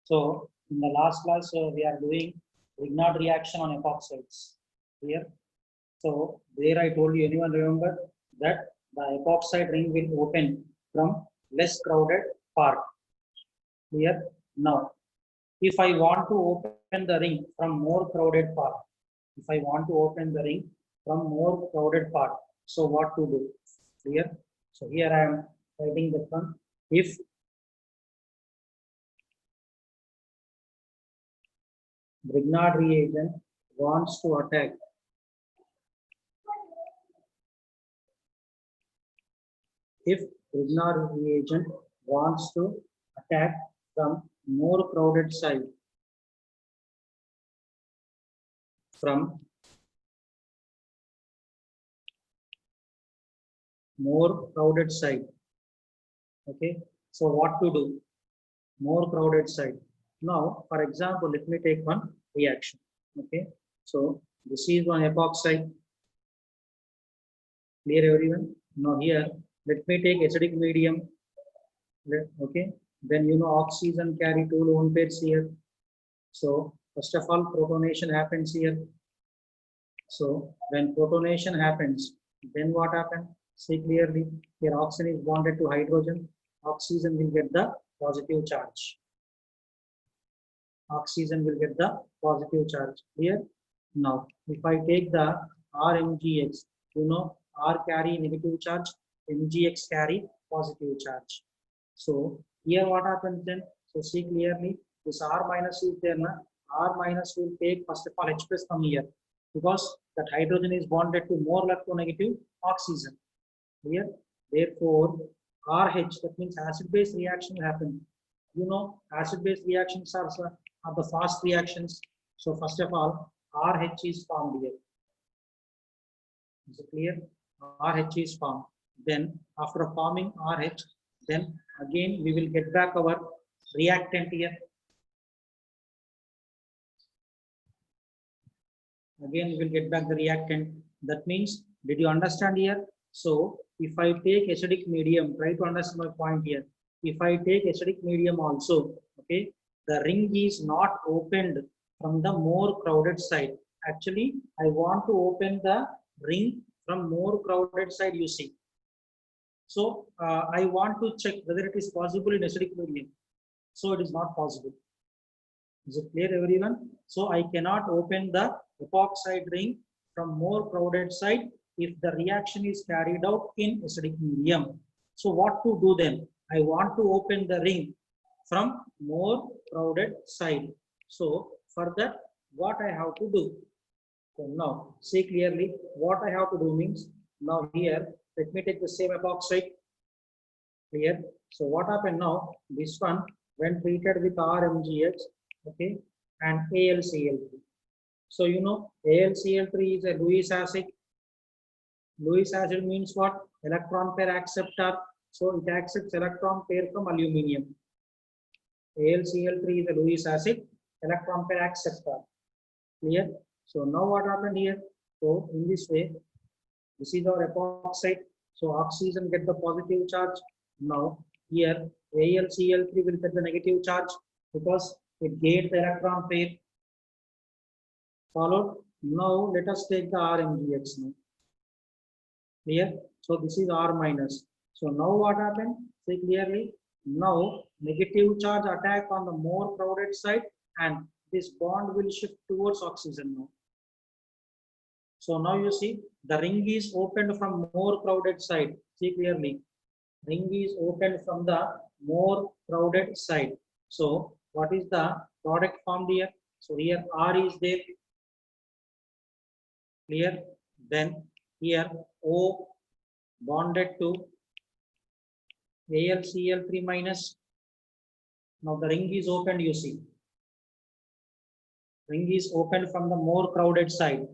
So in the last class, we are doing Grignard reaction on epoxides here. So there I told you, anyone remember that the epoxide ring will open from less crowded part here. Now, if I want to open the ring from more crowded part, if I want to open the ring from more crowded part, so what to do here? So here I am writing the one. If Grignard reagent wants to attack Grignard reagent wants to attack from more crowded side, from more crowded side. Okay, so what to do? More crowded side. Now, for example, let me take one reaction. Okay, so this is one epoxide. Clear everyone? Now here, let me take acidic medium. Okay, then you know oxygen carry two lone pairs here. So first of all, protonation happens here. So when protonation happens, then what happens? See clearly, here oxygen is bonded to hydrogen. Oxygen will get the positive charge. Oxygen will get the positive charge here. Now, if I take the RMgx, you know, R carry negative charge, Mgx carry positive charge. So here what happens then? So see clearly, this R minus is there now. R minus will take first of all H plus from here, because that hydrogen is bonded to more electronegative oxygen. Here, therefore, RH, that means acid-base reaction will happen. You know, acid-base reactions are the fast reactions. So first of all, RH is formed here. Is it clear? RH is formed. Then after forming RH, then again we will get back our reactant here. Again we will get back the reactant. That means, did you understand here? So if I take acidic medium, try to understand my point here. If I take acidic medium also, okay, the ring is not opened from the more crowded side. Actually, I want to open the ring from more crowded side, you see. So I want to check whether it is possible in acidic medium. So it is not possible. Is it clear, everyone? So I cannot open the epoxide ring from more crowded side if the reaction is carried out in acidic medium. So what to do then? I want to open the ring from more crowded side. So for that, what I have to do? So now, see clearly what I have to do means, now here, let me take the same epoxide here. So what happened now? This one, when treated with RMgx, okay, and AlCl3. So you know, AlCl3 is a Lewis acid. Lewis acid means what? Electron pair acceptor. So it accepts electron pair from aluminium. AlCl3 is a Lewis acid, electron pair acceptor. Clear? So now what happened here? So in this way, this is our epoxide. So oxygen get the positive charge. Now here AlCl3 will get the negative charge because it gained the electron pair. Followed. Now let us take the RMgx now. Clear? So this is R minus. So now what happened? See clearly. Now negative charge attack on the more crowded side, and this bond will shift towards oxygen now. So now you see the ring is opened from more crowded side. See clearly. Ring is opened from the more crowded side. So what is the product formed here? So here R is there. Clear? Then here O bonded to AlCl3 minus. Now the ring is opened, you see. Ring is opened from the more crowded side.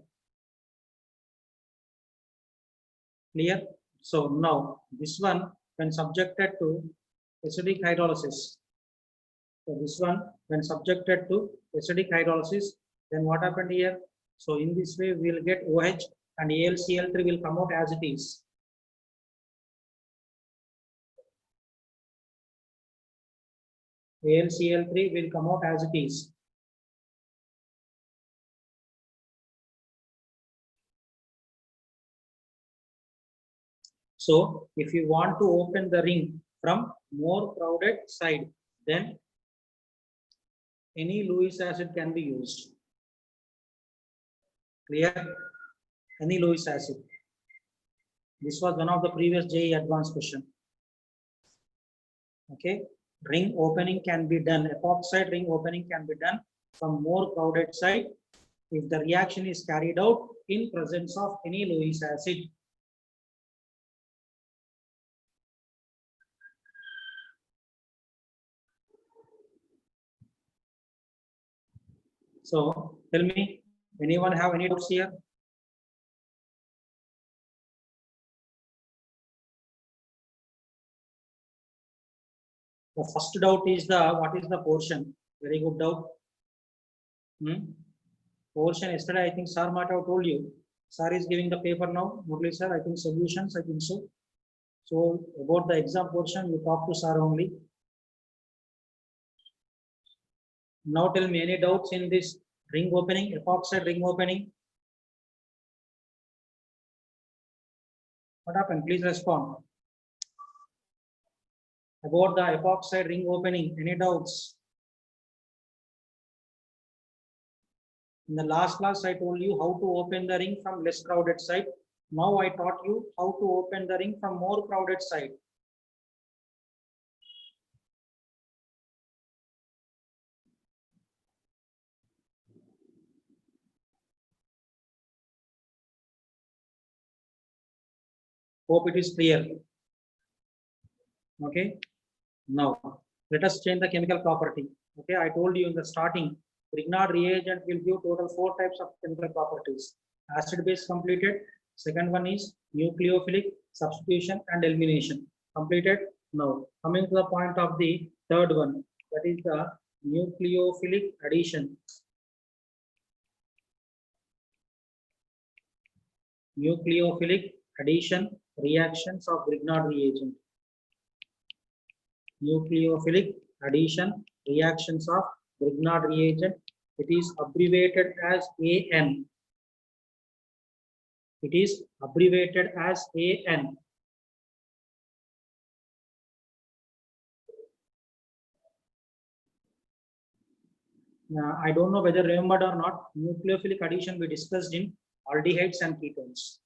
Clear? So now this one, when subjected to acidic hydrolysis. So this one, when subjected to acidic hydrolysis, then what happened here? So in this way, we will get OH and AlCl3 will come out as it is. AlCl3 will come out as it is. So if you want to open the ring from more crowded side, then any Lewis acid can be used. Clear? Any Lewis acid. This was one of the previous JEE advanced question. Okay, ring opening can be done, epoxide ring opening can be done from more crowded side if the reaction is carried out in presence of any Lewis acid. So tell me, anyone have any doubts here? The first doubt is what is the portion? Very good doubt. Portion, yesterday I think Sir might have told you. Sir is giving the paper now. Murli sir, I think solutions, I think so. So about the exam portion, you talk to Sir only. Now tell me, any doubts in this ring opening, epoxide ring opening? What happened? Please respond. About the epoxide ring opening, any doubts? In the last class, I told you how to open the ring from less crowded side. Now I taught you how to open the ring from more crowded side. Hope it is clear. Okay. Now let us change the chemical property. Okay, I told you in the starting, Grignard reagent will give total 4 types of chemical properties. Acid base completed. Second one is nucleophilic, substitution and elimination. Completed. Now coming to the point of the third one, that is the nucleophilic addition. Nucleophilic addition reactions of Grignard reagent. Nucleophilic addition reactions of Grignard reagent. It is abbreviated as AN. It is abbreviated as AN. Now, I don't know whether remembered or not. Nucleophilic addition we discussed in aldehydes and ketones.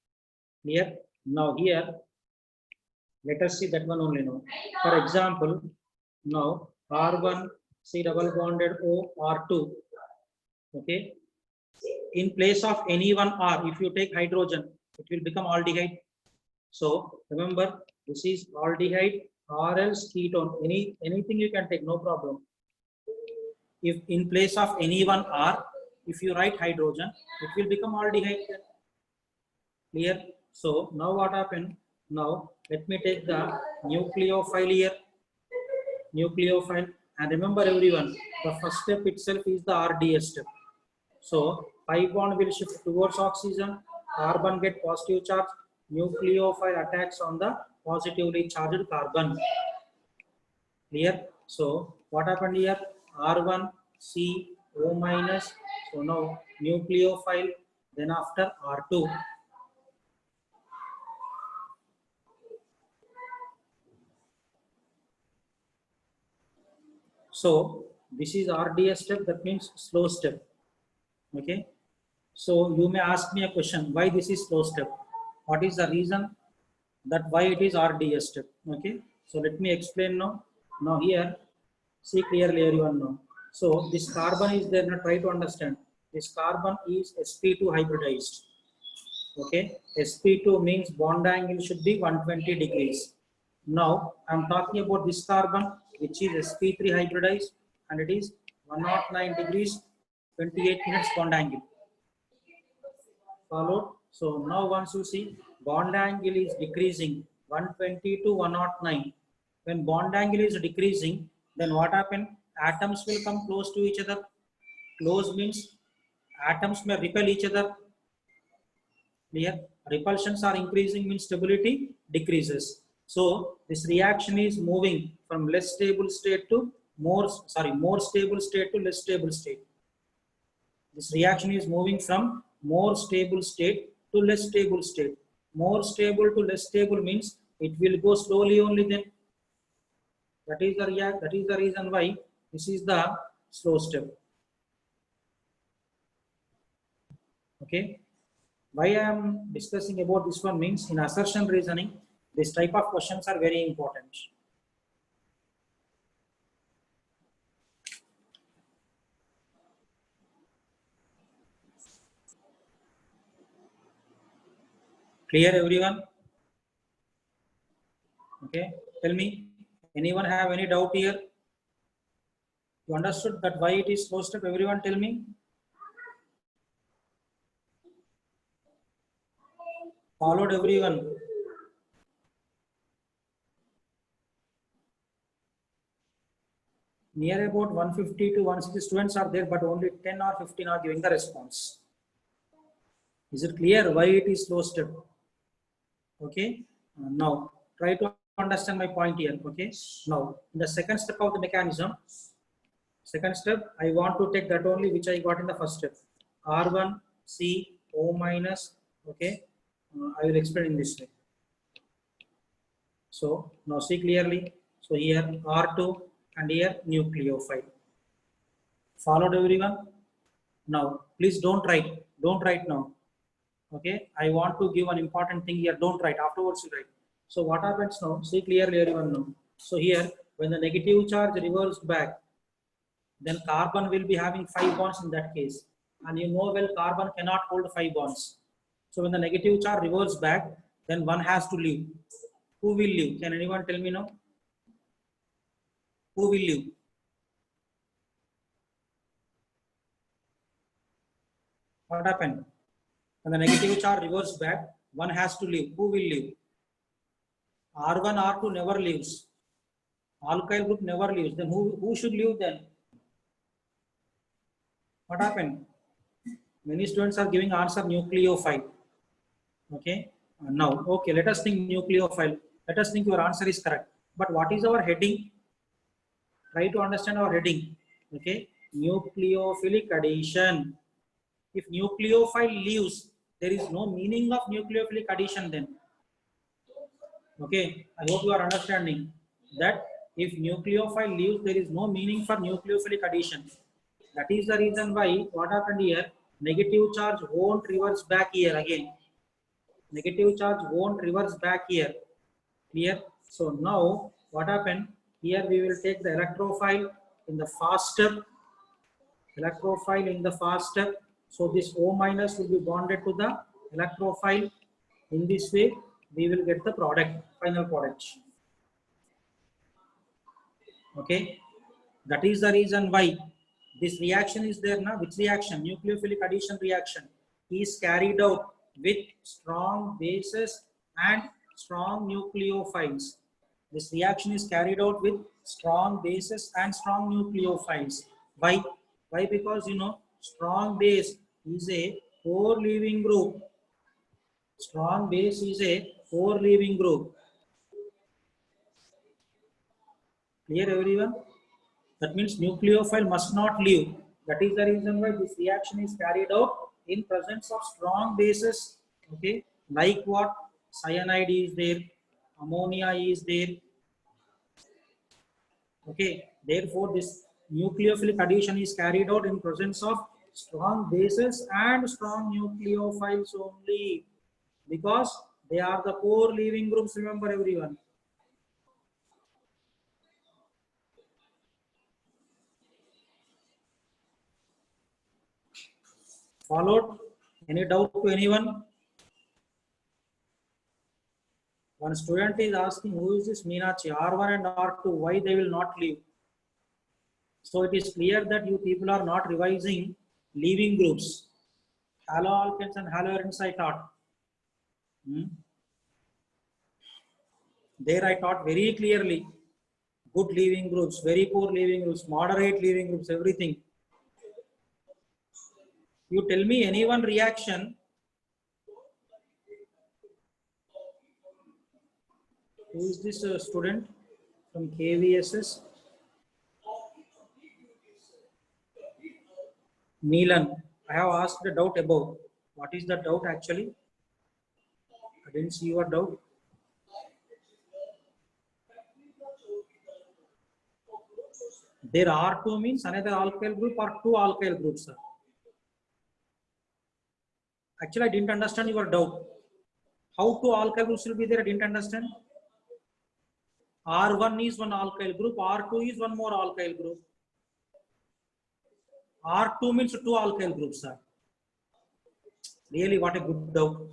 Clear? Now here, let us see that one only now. For example, now R1 C double bonded O R2. Okay. In place of any one R, if you take hydrogen, it will become aldehyde. So remember, this is aldehyde or else ketone. Anything you can take, no problem. If in place of any one R, if you write hydrogen, it will become aldehyde. Clear? So now what happened? Now let me take the nucleophile here. Nucleophile, and remember everyone, the first step itself is the RDS step. So pi bond will shift towards oxygen, carbon get positive charge, nucleophile attacks on the positively charged carbon. Clear? So what happened here? R1 C O minus. So now nucleophile, then after R2. So this is RDS step, that means slow step. Okay. So you may ask me a question, why this is slow step? What is the reason that why it is RDS step? Okay. So let me explain now. Now here, see clearly everyone now. So this carbon is there, now try to understand. This carbon is sp2 hybridized. Okay. sp2 means bond angle should be 120 degrees. Now I am talking about this carbon, which is sp3 hybridized, and it is 109 degrees 28 minutes bond angle. Followed. So now once you see bond angle is decreasing 120 to 109. When bond angle is decreasing, then what happen? Atoms will come close to each other. Close means atoms may repel each other. Clear? Repulsions are increasing means stability decreases. So this reaction is moving from less stable state to more stable state to less stable state. This reaction is moving from more stable state to less stable state. More stable to less stable means it will go slowly only then. That is the reason why this is the slow step. Okay. Why I am discussing about this one means in assertion reasoning, this type of questions are very important. Clear everyone? Okay. Tell me, anyone have any doubt here? You understood that why it is slow step? Everyone tell me. Followed everyone. Near about 150 to 160 students are there, but only 10 or 15 are giving the response. Is it clear why it is slow step? Okay. Now try to understand my point here. Okay. Now in the second step of the mechanism, second step, I want to take that only which I got in the first step. R1 C O minus. Okay. I will explain in this way. So now see clearly. So here R2 and here nucleophile. Followed everyone? Now please don't write now. Okay, I want to give an important thing here. Don't write, afterwards you write. So what happens now? See clearly everyone now. So here when the negative charge reversed back, then carbon will be having 5 bonds in that case, and you know well carbon cannot hold 5 bonds. So when the negative charge reverses back, then one has to leave. Who will leave? Can anyone tell me now? Who will leave? What happened? When the negative charge reverses back, one has to leave. Who will leave? R1, R2 never leaves. Alkyl group never leaves. Then who should leave then? What happened? Many students are giving answer nucleophile. Okay. Now, okay, let us think nucleophile. Let us think your answer is correct. But what is our heading? Try to understand our heading. Okay. Nucleophilic addition. If nucleophile leaves, there is no meaning of nucleophilic addition then. Okay. I hope you are understanding that if nucleophile leaves, there is no meaning for nucleophilic addition. That is the reason why what happened here, negative charge won't reverse back here again. Negative charge won't reverse back here. Clear? So now what happened? Here we will take the electrophile in the fast step. Electrophile in the fast step. So this O minus will be bonded to the electrophile. In this way, we will get the product, final product. Okay. That is the reason why this reaction is there now. Which reaction? Nucleophilic addition reaction is carried out with strong bases and strong nucleophiles. This reaction is carried out with strong bases and strong nucleophiles. Why? Why? Because you know strong base is a 4 leaving group. Strong base is a 4 leaving group. Clear everyone? That means nucleophile must not leave. That is the reason why this reaction is carried out in presence of strong bases. Okay, like what? Cyanide is there, ammonia is there. Okay, therefore this nucleophilic addition is carried out in presence of strong bases and strong nucleophiles only, because they are the 4 leaving groups. Remember everyone. Followed? Any doubt to anyone? One student is asking, who is this Meenakshi? R1 and R2, why they will not leave? So it is clear that you people are not revising leaving groups. Haloalkanes and haloarenes I taught. There I taught very clearly. Good leaving groups, very poor leaving groups, moderate leaving groups, everything. You tell me any one reaction. Who is this student from KVSS? Neelan, I have asked a doubt above. What is the doubt actually? I didn't see your doubt. There are two means another alkyl group or two alkyl groups, sir. Actually, I didn't understand your doubt. How two alkyl groups will be there? I didn't understand. R1 is one alkyl group, R2 is one more alkyl group. R2 means two alkyl groups, sir. Really, what a good doubt.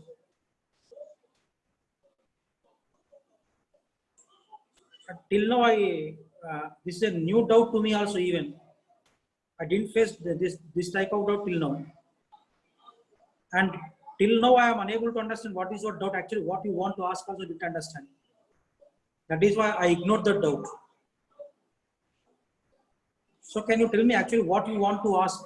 Till now, this is a new doubt to me also. Even I didn't face this type of doubt till now, and till now I am unable to understand what is your doubt. Actually, what you want to ask also didn't understand. That is why I ignored the doubt. So can you tell me actually what you want to ask?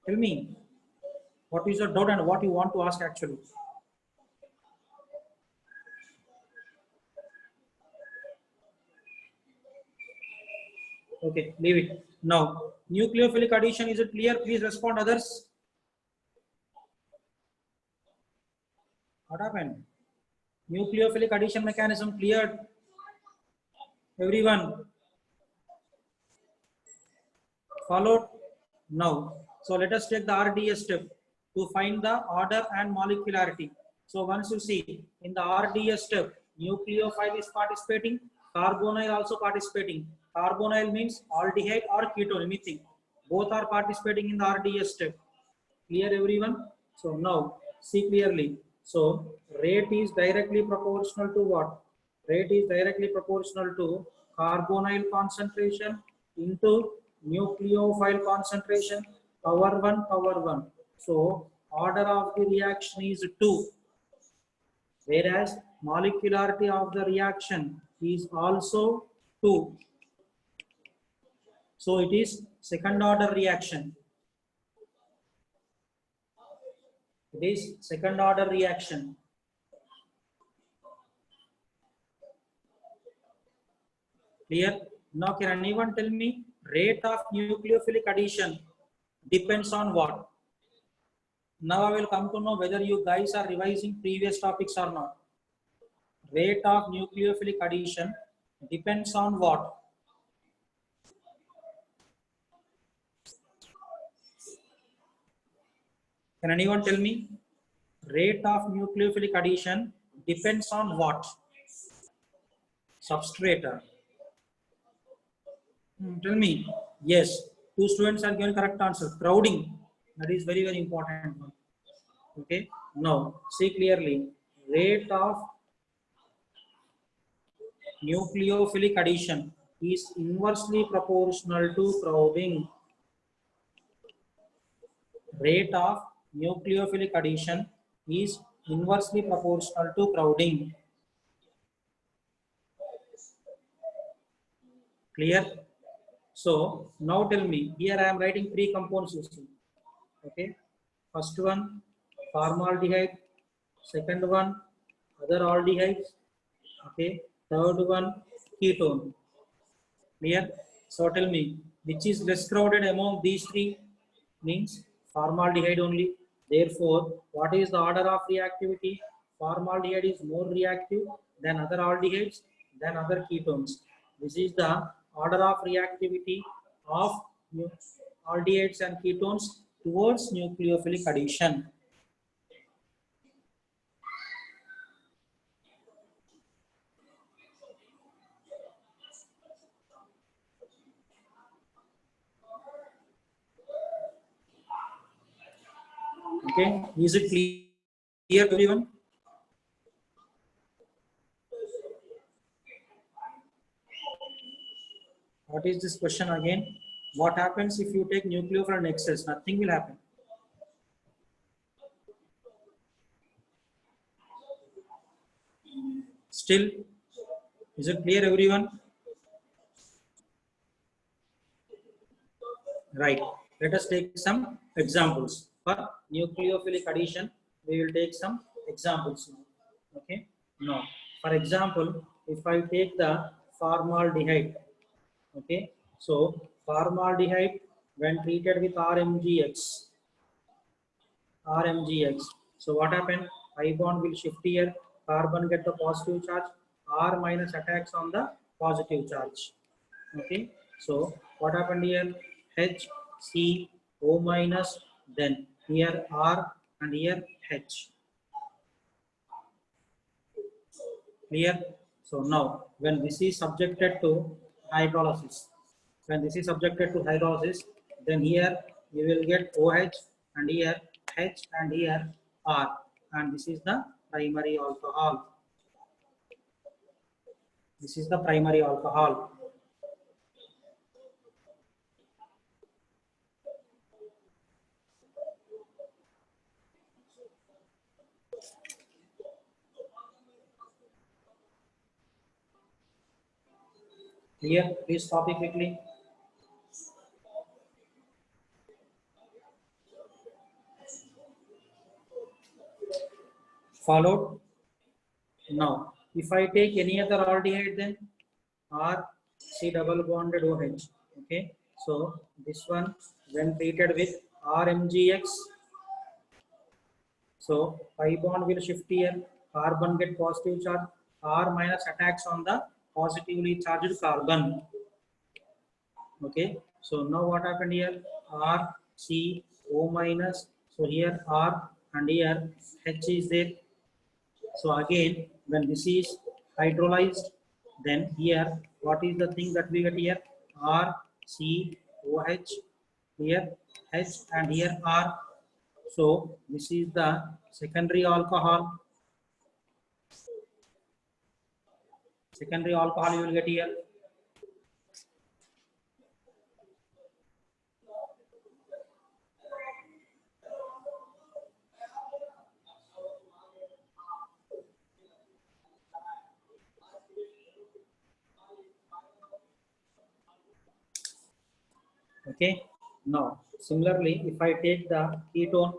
Tell me what is your doubt and what you want to ask actually. Okay, leave it. Now, nucleophilic addition, is it clear? Please respond, others. What happened? Nucleophilic addition mechanism cleared. Everyone followed? Now, so let us take the RDS step to find the order and molecularity. So once you see in the RDS step, nucleophile is participating, carbonyl also participating. Carbonyl means aldehyde or ketone, anything. Both are participating in the RDS step. Clear, everyone? So now see clearly. So rate is directly proportional to what? Rate is directly proportional to carbonyl concentration into nucleophile concentration, power 1, power 1. So order of the reaction is 2, whereas molecularity of the reaction is also 2. So it is second order reaction. It is second order reaction. Clear? Now can anyone tell me rate of nucleophilic addition depends on what? Now I will come to know whether you guys are revising previous topics or not. Rate of nucleophilic addition depends on what? Can anyone tell me? Rate of nucleophilic addition depends on what? Substrate. Tell me. Yes. Two students are given correct answer. Crowding. That is very, very important one. Okay. Now, see clearly. Rate of nucleophilic addition is inversely proportional to crowding. Rate of nucleophilic addition is inversely proportional to crowding. Clear? So now tell me, here I am writing 3 compounds you see. Okay. First one, formaldehyde. Second one, other aldehydes. Okay. Third one, ketone. Clear? So tell me, which is less crowded among these 3? Means formaldehyde only. Therefore, what is the order of reactivity? Formaldehyde is more reactive than other aldehydes, than other ketones. This is the order of reactivity of aldehydes and ketones towards nucleophilic addition. Okay, is it clear to everyone? What is this question again? What happens if you take nucleophile and excess? Nothing will happen. Still, is it clear everyone? Right. Let us take some examples. For nucleophilic addition, we will take some examples now. Okay. Now, for example, if I take the formaldehyde. Okay, so formaldehyde when treated with RMGX. So what happened? I bond will shift here. Carbon get the positive charge. R minus attacks on the positive charge. Okay. So what happened here? H, C, O minus. Then here R and here H. Clear? So now when this is subjected to hydrolysis, then here you will get OH and here H and here R, and this is the primary alcohol. This is the primary alcohol. Clear? Please copy quickly. Followed. Now, if I take any other aldehyde, then R C double bonded OH. Okay, so this one when treated with RMGX, so pi bond will shift here, carbon get positive charge, R minus attacks on the positively charged carbon. Okay, so now what happened here? R C O minus, so here R and here H is there. So again, when this is hydrolyzed, then here, what is the thing that we get here? R, C, OH, here H and here R. So this is the secondary alcohol. Secondary alcohol you will get here. Okay. Now, similarly, if I take the ketone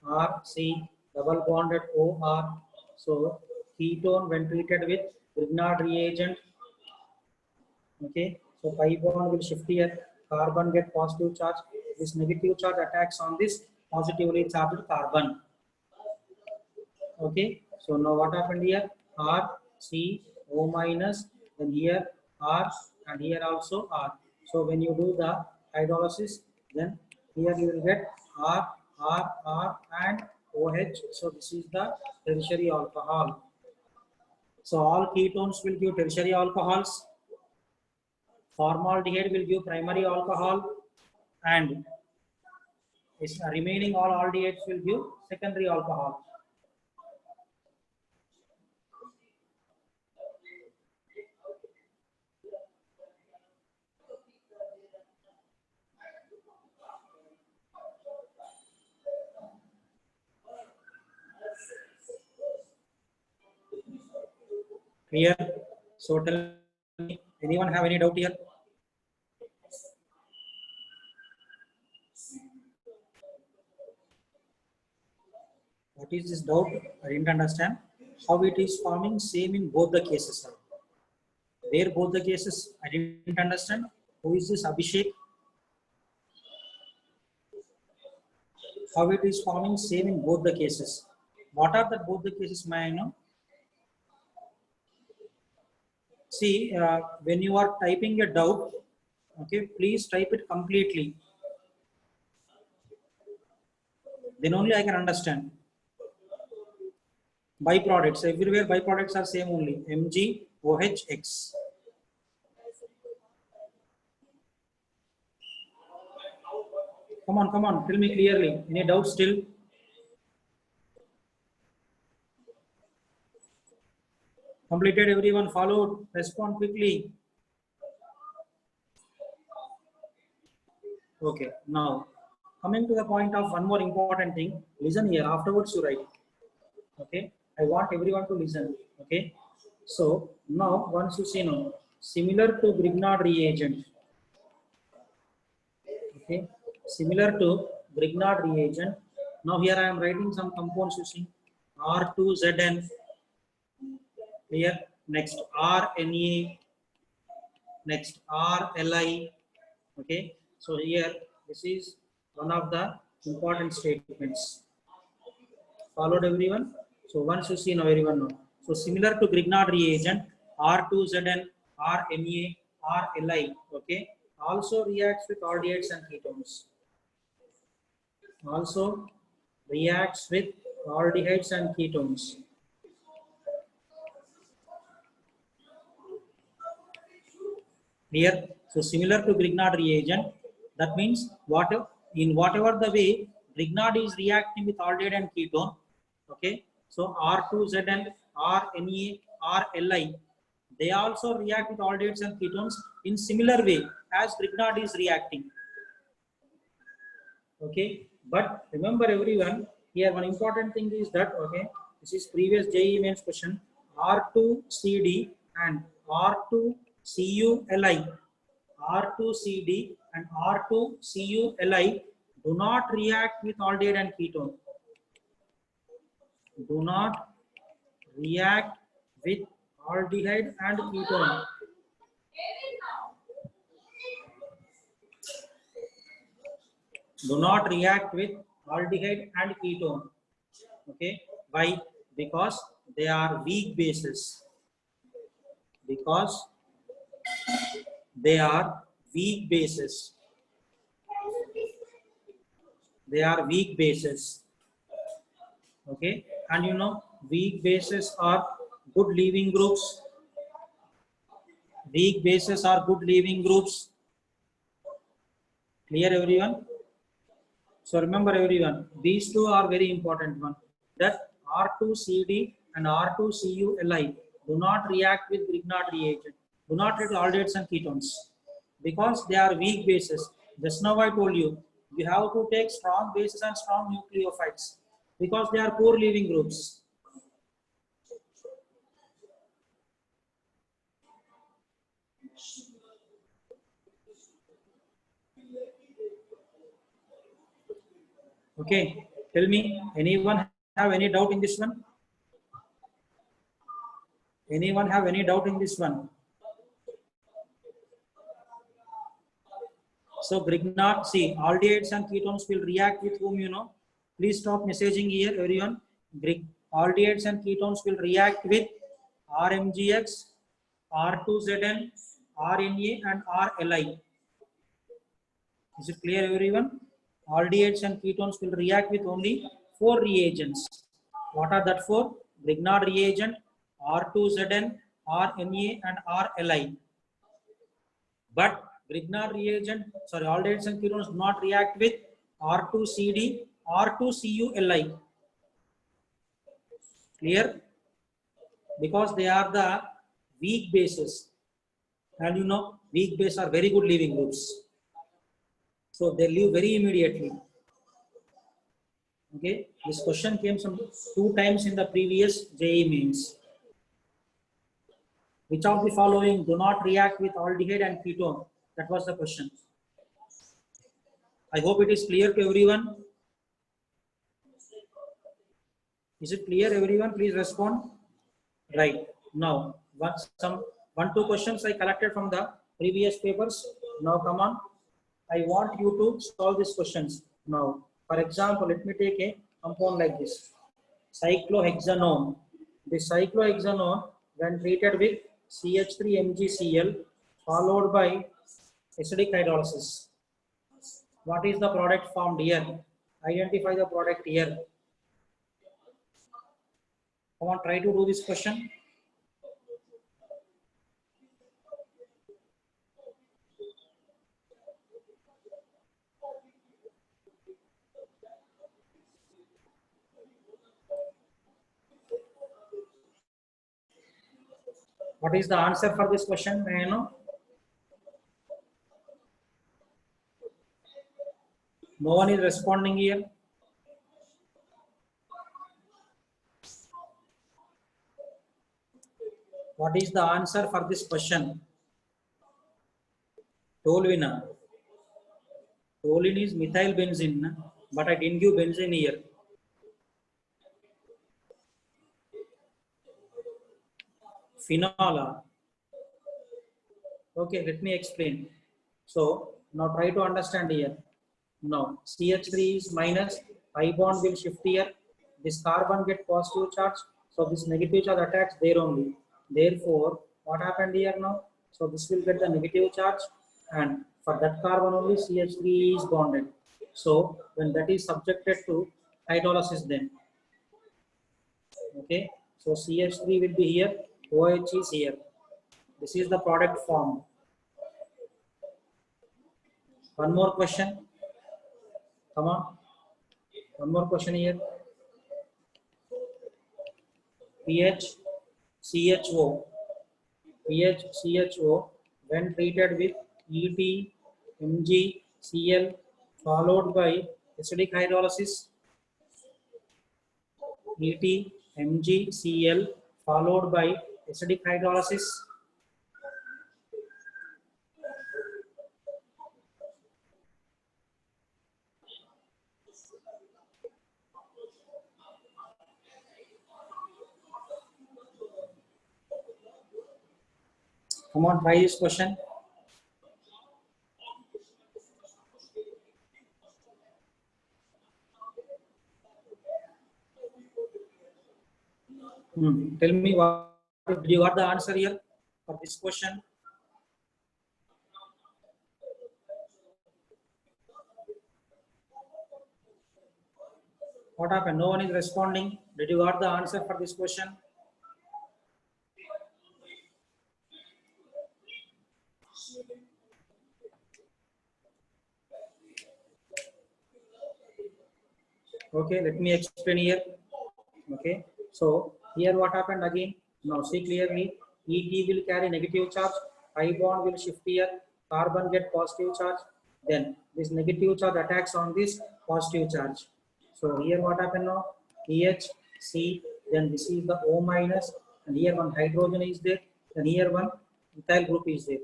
RC double bonded OR, so ketone when treated with Grignard reagent, okay, so pi bond will shift here, carbon get positive charge, this negative charge attacks on this positively charged carbon. Okay, so now what happened here? R, C, O minus, then here R and here also R. So when you do the hydrolysis, then here you will get R, R, R and OH. So this is the tertiary alcohol. So all ketones will give tertiary alcohols. Formaldehyde will give primary alcohol, and remaining all aldehydes will give secondary alcohol. Clear? So tell me, anyone have any doubt here? What is this doubt? I didn't understand. How it is forming same in both the cases, sir. Where both the cases? I didn't understand. Who is this Abhishek? How it is forming same in both the cases? What are the both the cases, may I know? See, when you are typing a doubt, okay, please type it completely. Then only I can understand. Byproducts, everywhere byproducts are same only, Mg, OH, X. Come on, tell me clearly. Any doubts still? Completed, everyone followed, respond quickly. Okay, now coming to the point of one more important thing, listen here, afterwards you write. Okay, I want everyone to listen. Okay, so now once you see now, similar to Grignard reagent. Okay, similar to Grignard reagent. Now here I am writing some compounds you see, R2ZN. Here next RNA, Next RLI. Okay, so here this is one of the important statements. Followed everyone? So once you see now everyone know. So similar to Grignard reagent, R2Zn, RNA, RLI, okay, also reacts with aldehydes and ketones. Also reacts with aldehydes and ketones. Here, so similar to Grignard reagent, that means whatever the way Grignard is reacting with aldehyde and ketone, okay. So R2Zn, RNA, RLI, they also react with aldehydes and ketones in similar way as Grignard is reacting. Okay, but remember everyone, here one important thing is that, okay, this is previous JEE mains question, R2CD and R2CuLi, R2CD and R2CuLi do not react with aldehyde and ketone. Do not react with aldehyde and ketone. Do not react with aldehyde and ketone. Okay, why? Because they are weak bases. Because they are weak bases. They are weak bases. Okay, and you know, weak bases are good leaving groups. Weak bases are good leaving groups. Clear everyone? So remember everyone, these two are very important one. That R2CD and R2CuLi do not react with Grignard reagent. Do not react with aldehydes and ketones because they are weak bases. Just now I told you, you have to take strong bases and strong nucleophiles because they are poor leaving groups. Okay, tell me, anyone have any doubt in this one? Anyone have any doubt in this one? So Grignard, see, aldehydes and ketones will react with whom, you know? Please stop messaging here, everyone. Aldehydes and ketones will react with RMGX, R2Zn, RNA and RLI. Is it clear, everyone? Aldehydes and ketones will react with only 4 reagents. What are that 4? Grignard reagent, R2Zn, RNA and RLI. But Grignard reagent, sorry, aldehydes and ketones do not react with R2CD, R2CuLi. Clear? Because they are the weak bases. And you know, weak bases are very good leaving groups. So they leave very immediately. Okay, this question came some 2 times in the previous JEE mains. Which of the following do not react with aldehyde and ketone? That was the question. I hope it is clear to everyone. Is it clear, everyone? Please respond. Right. Now, one, two questions I collected from the previous papers. Now, come on. I want you to solve these questions. Now, for example, let me take a compound like this. Cyclohexanone. The cyclohexanone, when treated with CH3MgCl followed by acidic hydrolysis. What is the product formed here? Identify the product here. Come on, try to do this question. What is the answer for this question? May I know? No one is responding here. What is the answer for this question? Toluene. Toluene is methyl benzene, but I didn't give benzene here. Phenol. Okay, let me explain. So now try to understand here. Now CH3 is minus, pi bond will shift here. This carbon get positive charge, so this negative charge attacks there only. Therefore, what happened here now? So this will get the negative charge, and for that carbon only CH3 is bonded. So when that is subjected to hydrolysis, then okay. So CH3 will be here, OH is here. This is the product formed. One more question. Come on. One more question here. pH CHO. pH CHO when treated with ET MgCl followed by acidic hydrolysis. ET MgCl followed by acidic hydrolysis. Come on, try this question. Tell me what did you got the answer here for this question? What happened? No one is responding. Did you got the answer for this question? Okay, let me explain here. Okay, so here what happened again? Now see clearly, ET will carry negative charge, pi bond will shift here, carbon get positive charge, then this negative charge attacks on this positive charge. So here what happened now? EH, C, then this is the O minus, and here one hydrogen is there, and here one ethyl group is there.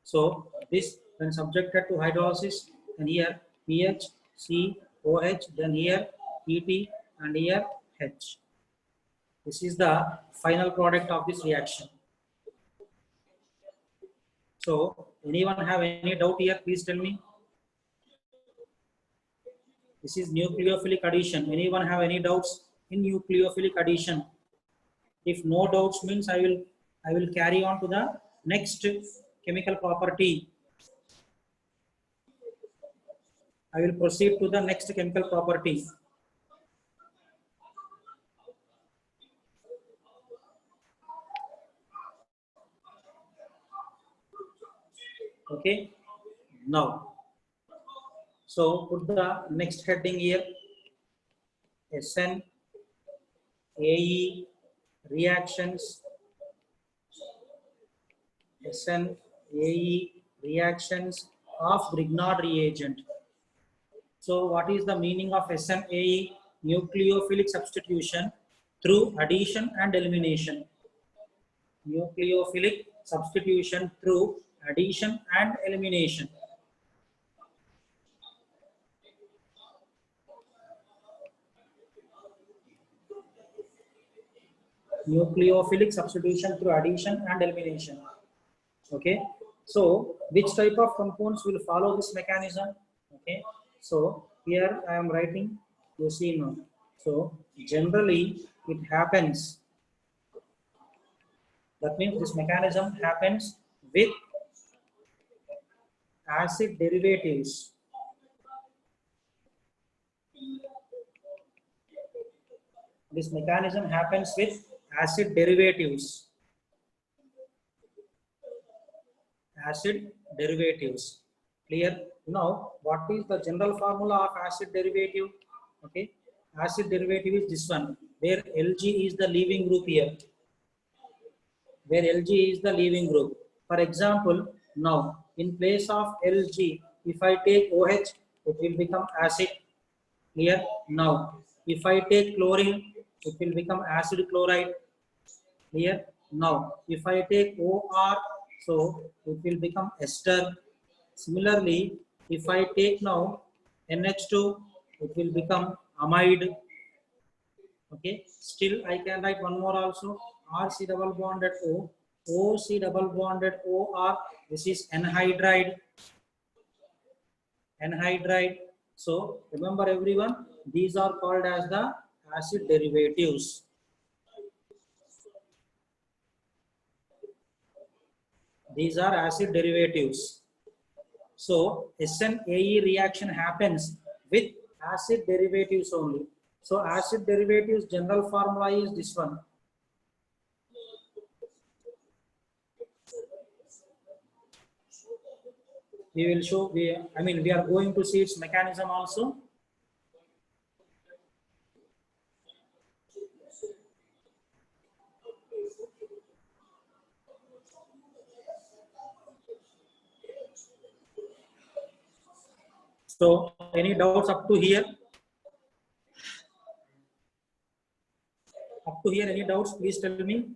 So this when subjected to hydrolysis, and here pH, C, OH, then here ET, and here H. This is the final product of this reaction. So, anyone have any doubt here? Please tell me. This is nucleophilic addition. Anyone have any doubts in nucleophilic addition? If no doubts means I will carry on to the next chemical property. I will proceed to the next chemical property. Okay. Now, so put the next heading here. SN AE reactions. SN AE reactions of Grignard reagent. So what is the meaning of SN-AE? Nucleophilic substitution through addition and elimination. Nucleophilic substitution through addition and elimination. Nucleophilic substitution through addition and elimination. Okay. So which type of compounds will follow this mechanism? Okay. So here I am writing, you see now. So generally it happens. That means this mechanism happens with acid derivatives. This mechanism happens with acid derivatives. Acid derivatives. Clear? Now, what is the general formula of acid derivative? Okay, acid derivative is this one, where Lg is the leaving group here. Where Lg is the leaving group. For example, now in place of Lg, if I take OH, it will become acid. Clear? Now, if I take chlorine, it will become acid chloride. Clear? Now, if I take OR, so it will become ester. Similarly, if I take now NH2, it will become amide. Okay. Still, I can write one more also. RC double bond at O. OC double bonded OR. This is anhydride. Anhydride. So remember everyone, these are called as the acid derivatives. These are acid derivatives. So SN-AE reaction happens with acid derivatives only. So acid derivatives general formula is this one. We will show, we are going to see its mechanism also. So any doubts up to here? Up to here, any doubts? Please tell me.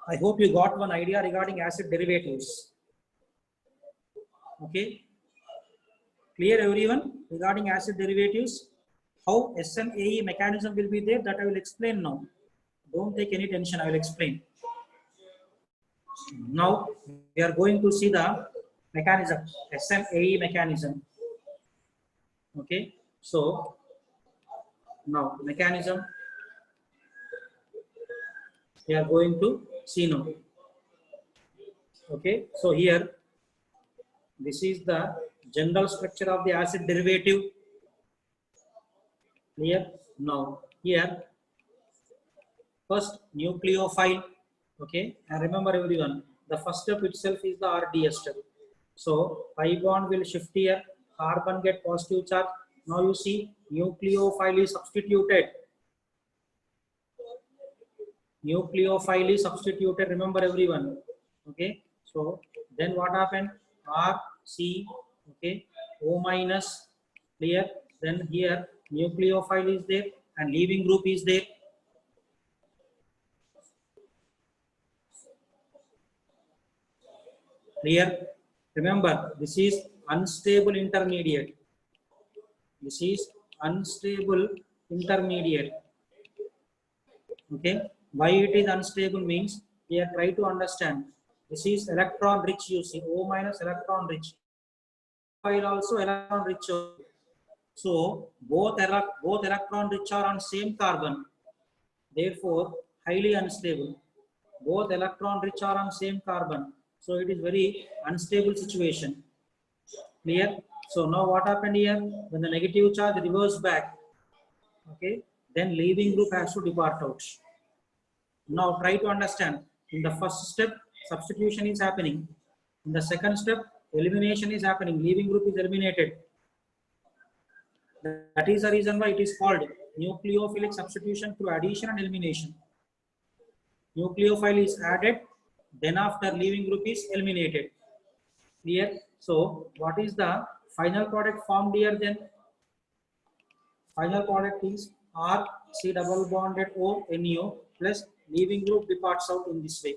I hope you got one idea regarding acid derivatives. Okay. Clear everyone regarding acid derivatives? How SN-AE mechanism will be there, that I will explain now. Don't take any tension, I will explain. Now we are going to see the mechanism, SN-AE mechanism. Okay. So now mechanism we are going to see now. Okay. So here, this is the general structure of the acid derivative. Clear? Now here, first nucleophile. Okay, and remember everyone, the first step itself is the RDS step. So pi bond will shift here, carbon get positive charge. Now you see nucleophile is substituted. Nucleophile is substituted. Remember everyone. Okay, so then what happened? R C. Okay, O minus. Clear? Then here nucleophile is there and leaving group is there. Clear? Remember, this is unstable intermediate. This is unstable intermediate. Okay. Why it is unstable means, here try to understand. This is electron rich, you see, O minus electron rich. File also electron rich. So both electron rich are on same carbon. Therefore, highly unstable. Both electron rich are on same carbon. So it is very unstable situation. Clear? So now what happened here? When the negative charge reverses back, okay, then leaving group has to depart out. Now try to understand. In the first step, substitution is happening. In the second step, elimination is happening. Leaving group is eliminated. That is the reason why it is called nucleophilic substitution through addition and elimination. Nucleophile is added, then after leaving group is eliminated. Clear? So what is the final product formed here then? Final product is R C double bonded O NO plus leaving group departs out in this way.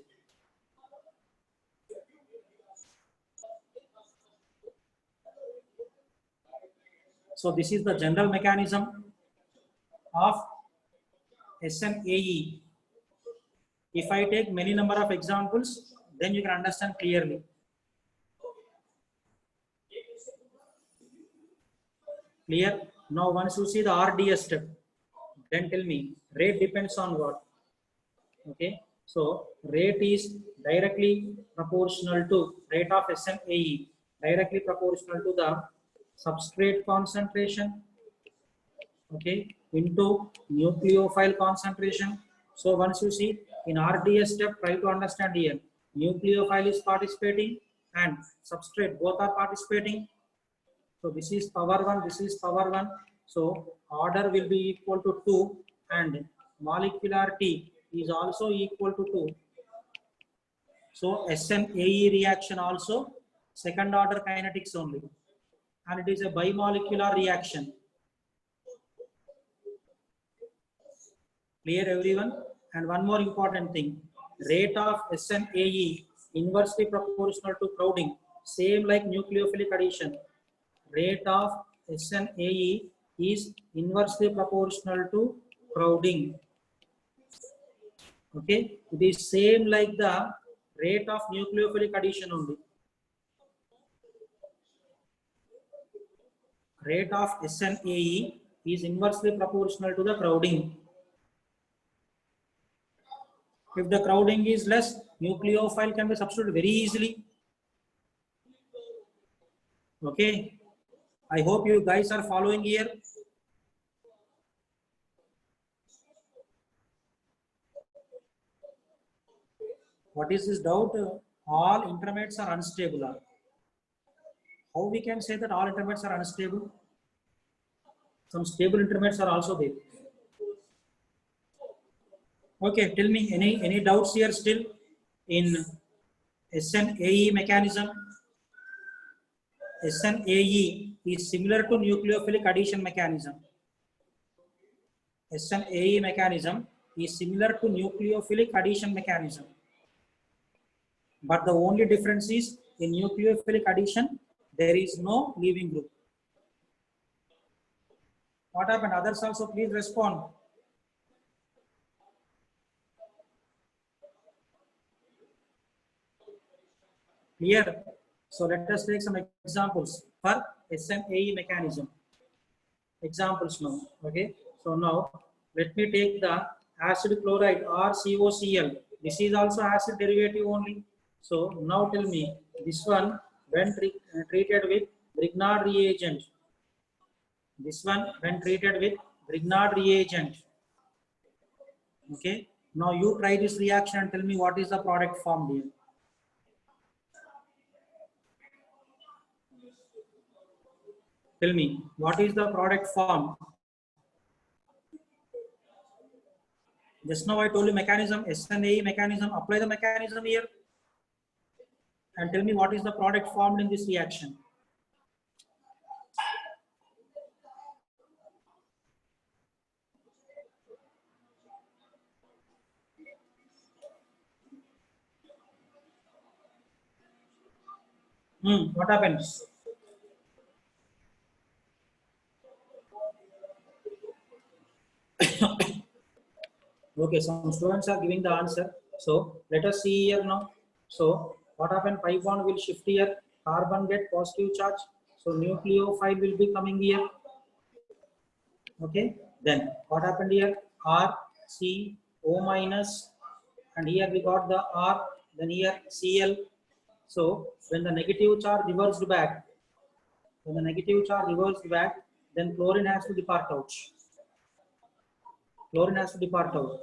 So this is the general mechanism of SN-AE. If I take many number of examples, then you can understand clearly. Clear? Now once you see the RDS step, then tell me, rate depends on what? Okay, so rate is directly proportional to rate of SN-AE, directly proportional to the substrate concentration, okay, into nucleophile concentration. So once you see in RDS step, try to understand here, nucleophile is participating and substrate both are participating. So this is power 1, this is power 1. So order will be equal to 2 and molecularity is also equal to 2. So SN-AE reaction also second order kinetics only, and it is a bimolecular reaction. Clear everyone? And one more important thing, rate of SN-AE inversely proportional to crowding, same like nucleophilic addition. Rate of SN-AE is inversely proportional to crowding. Okay, it is same like the rate of nucleophilic addition only. Rate of SNAE is inversely proportional to the crowding. If the crowding is less, nucleophile can be substituted very easily. Okay, I hope you guys are following here. What is this doubt? All intermediates are unstable. How we can say that all intermediates are unstable? Some stable intermediates are also there. Okay, tell me any doubts here still in SNAE mechanism? SNAE is similar to nucleophilic addition mechanism. SNAE mechanism is similar to nucleophilic addition mechanism. But the only difference is in nucleophilic addition, there is no leaving group. What happened? Others also please respond. Clear? So let us take some examples for SNAE mechanism. Examples now. Okay. So now let me take the acid chloride or COCl. This is also acid derivative only. So now tell me this one when treated with Grignard reagent. This one when treated with Grignard reagent. Okay. Now you try this reaction and tell me what is the product formed here. Tell me what is the product formed. Just now I told you mechanism, SNAE mechanism. Apply the mechanism here and tell me what is the product formed in this reaction. What happens? Okay, some students are giving the answer. So let us see here now. So what happened? Pi bond will shift here. Carbon get positive charge. So nucleophile will be coming here. Okay. Then what happened here? R, C, O minus, and here we got the R. Then here Cl. So when the negative charge reversed back, then chlorine has to depart out. Chlorine has to depart out.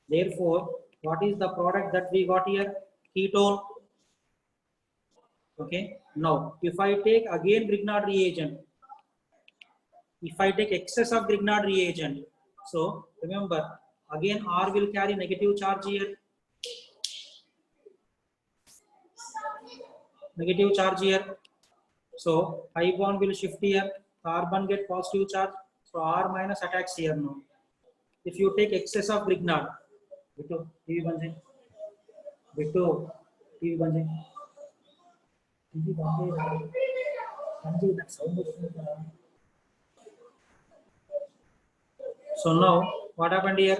Therefore, what is the product that we got here? Ketone. Okay. Now, if I take again Grignard reagent, if I take excess of Grignard reagent, so remember again R will carry negative charge here. Negative charge here. So pi bond will shift here. Carbon get positive charge. So R minus attacks here now. If you take excess of Grignard, Bittu, TV banjai. Bittu, TV banjai. TV banjai. Banjai, that sound is. So now what happened here?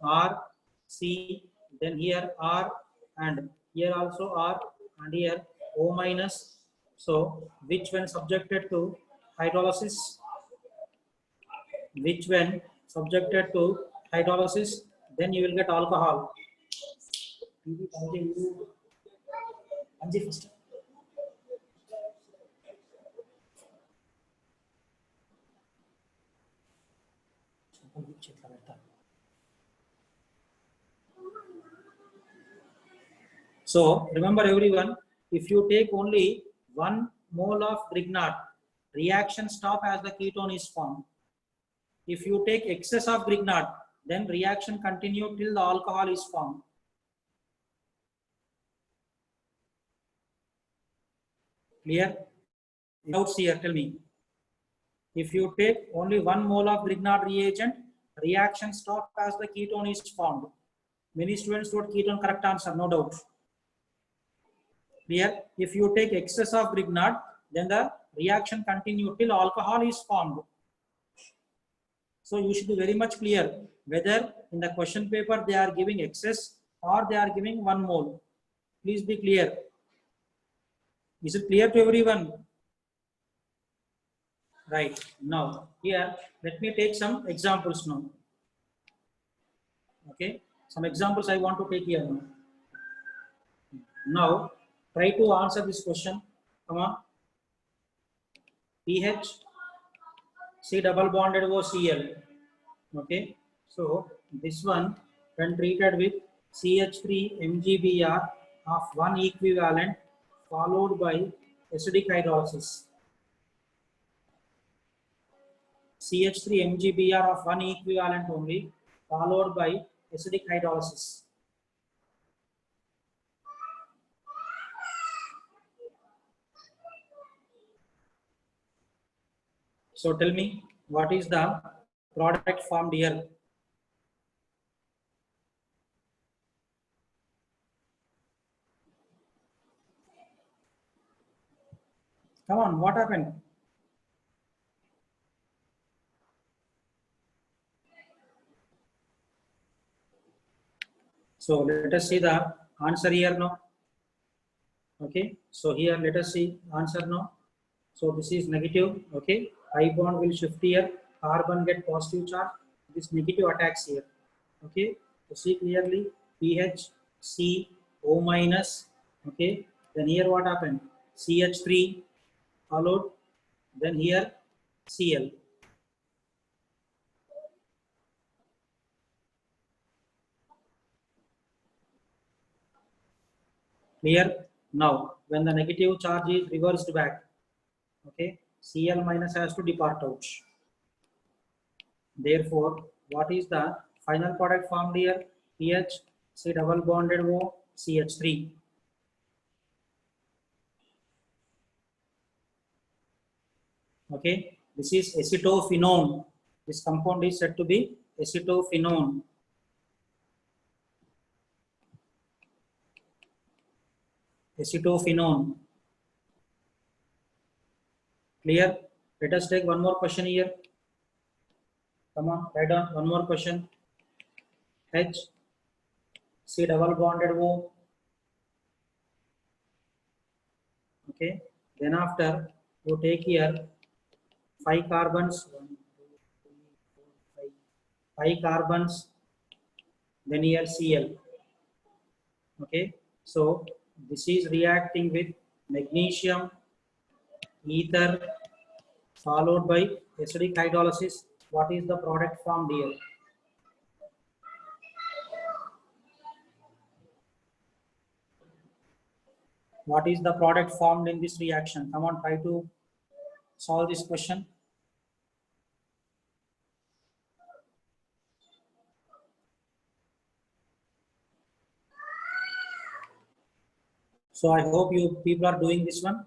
R, C, then here R, and here also R, and here O minus. So which when subjected to hydrolysis? Which when subjected to hydrolysis, then you will get alcohol. So remember everyone, if you take only 1 mole of Grignard, reaction stop as the ketone is formed. If you take excess of Grignard, then reaction continue till the alcohol is formed. Clear? Doubts here, tell me. If you take only 1 mole of Grignard reagent, reaction stop as the ketone is formed. Many students wrote ketone, correct answer, no doubt. Clear? If you take excess of Grignard, then the reaction continue till alcohol is formed. So you should be very much clear whether in the question paper they are giving excess or they are giving 1 mole. Please be clear. Is it clear to everyone? Right. Now, here, let me take some examples now. Okay. Some examples I want to take here now. Now, try to answer this question. Come on. pH, C double bonded O Cl. Okay. So, this one, when treated with CH3 MgBr of 1 equivalent followed by acidic hydrolysis. CH3 MgBr of 1 equivalent only followed by acidic hydrolysis. So tell me, what is the product formed here? Come on, what happened? So let us see the answer here now. Okay, so here let us see answer now. So this is negative. Okay, I bond will shift here. Carbon get positive charge. This negative attacks here. Okay, so see clearly pH C O minus. Okay, then here what happened? CH3 followed. Then here Cl. Clear? Now, when the negative charge is reversed back, okay, Cl minus has to depart out. Therefore, what is the final product formed here? pH, C double bonded O, CH3. Okay, this is acetophenone. This compound is said to be acetophenone. Acetophenone. Clear? Let us take one more question here. Come on, write down one more question. H, C double bonded O. Okay, then after you take here 5 carbons, 5 carbons, then here Cl. Okay, so this is reacting with magnesium, ether, followed by acidic hydrolysis. What is the product formed here? What is the product formed in this reaction? Come on, try to solve this question. So I hope you people are doing this one.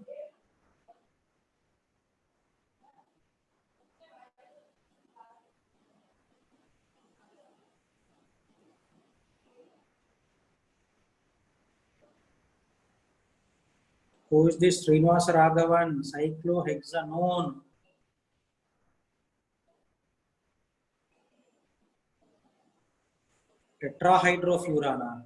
Who is this? Srinivasa Raghavan, cyclohexanone. Tetrahydrofurana.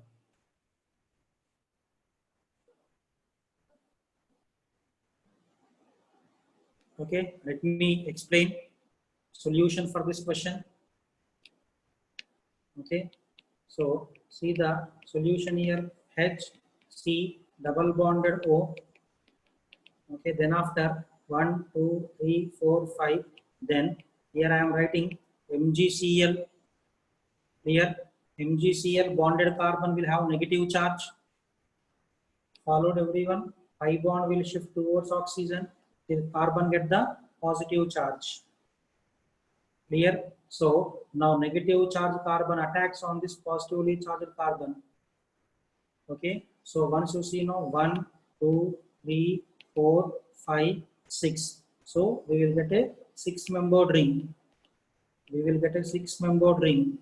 Okay, let me explain solution for this question. Okay, so see the solution here. H, C, double bonded O. Okay, then after 1, 2, 3, 4, 5. Then here I am writing MgCl. Here MgCl bonded carbon will have negative charge. Followed everyone. Pi bond will shift towards oxygen. The carbon get the positive charge. Clear? So now negative charge carbon attacks on this positively charged carbon. Okay. So once you see now 1, 2, 3, 4, 5, 6. So we will get a 6-membered ring. We will get a 6-membered ring.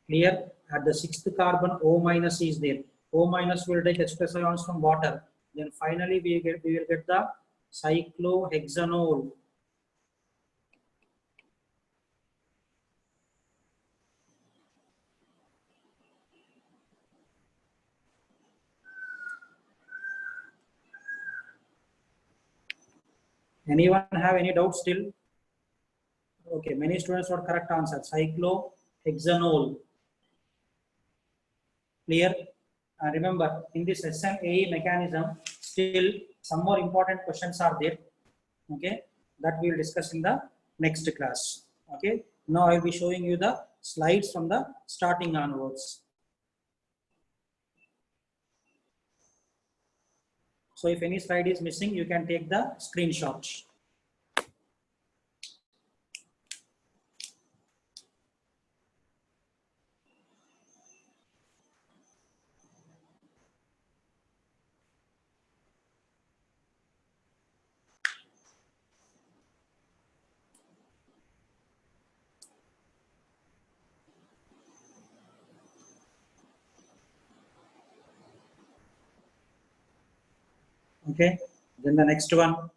Clear? At the 6th carbon, O minus is there. O minus will take H plus ions from water. Then finally we will get the cyclohexanol. Anyone have any doubt still? Okay, many students got correct answer. Cyclohexanol. Clear? Remember, in this SNAE mechanism, still some more important questions are there. Okay, that we will discuss in the next class. Okay, now I will be showing you the slides from the starting onwards. So if any slide is missing, you can take the screenshot. Okay, then the next one.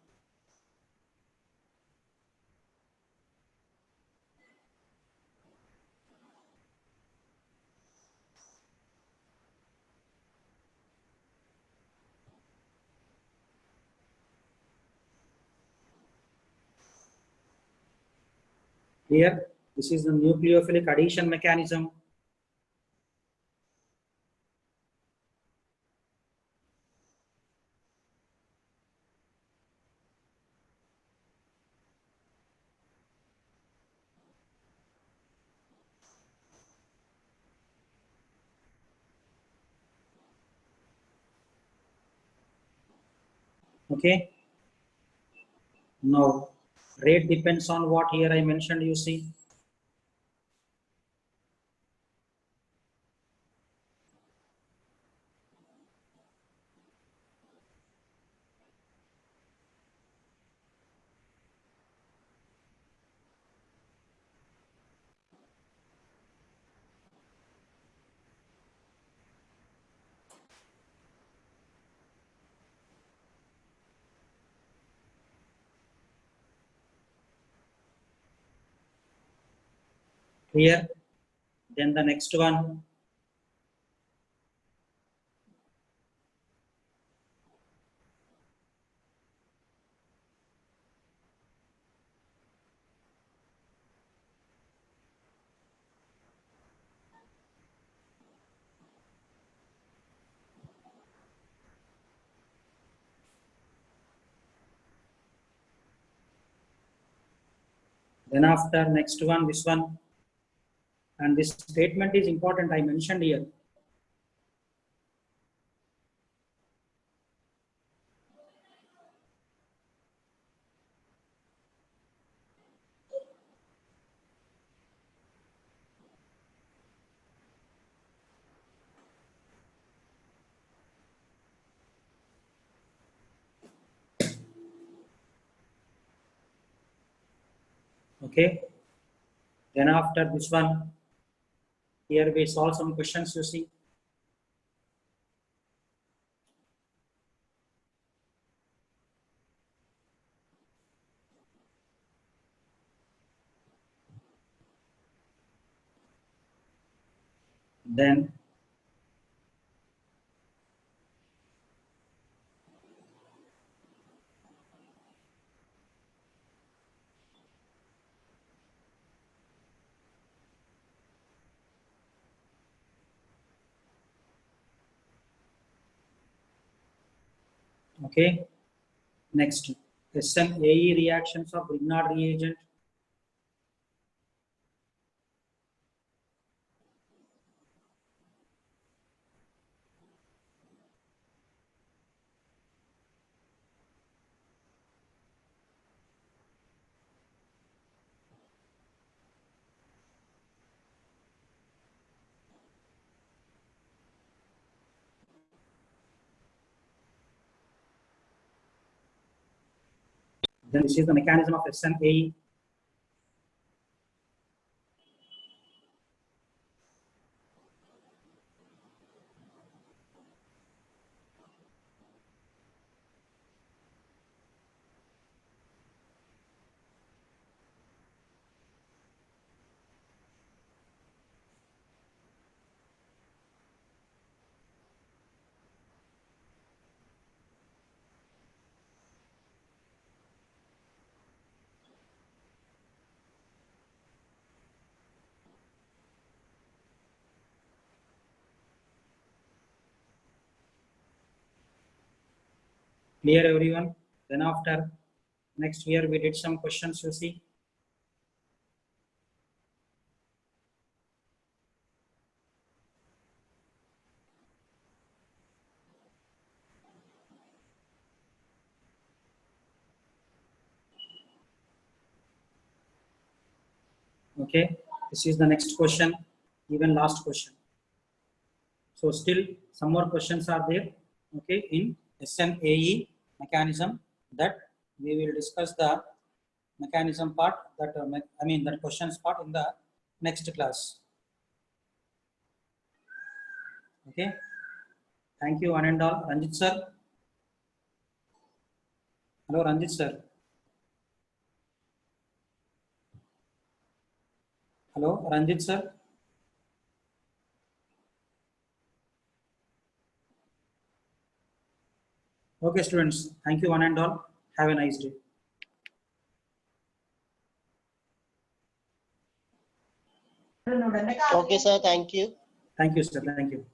Here, this is the nucleophilic addition mechanism. Okay, now rate depends on what here I mentioned, you see. Here, then the next one. Then after next one, this one. And this statement is important, I mentioned here. Okay, then after this one, here we solve some questions, you see. Then okay, next SNAE reactions of Grignard reagent. Then this is the mechanism of SNAE. Clear everyone? Then after next year we did some questions, you see. Okay, this is the next question, even last question. So still some more questions are there, okay, in SNAE mechanism, that we will discuss the mechanism part, that I mean that questions part in the next class. Okay, thank you one and all. Ranjit sir. Hello Ranjit sir. Hello Ranjit sir. Okay students, thank you one and all. Have a nice day. Okay, sir. Thank you. Thank you sir. Thank you.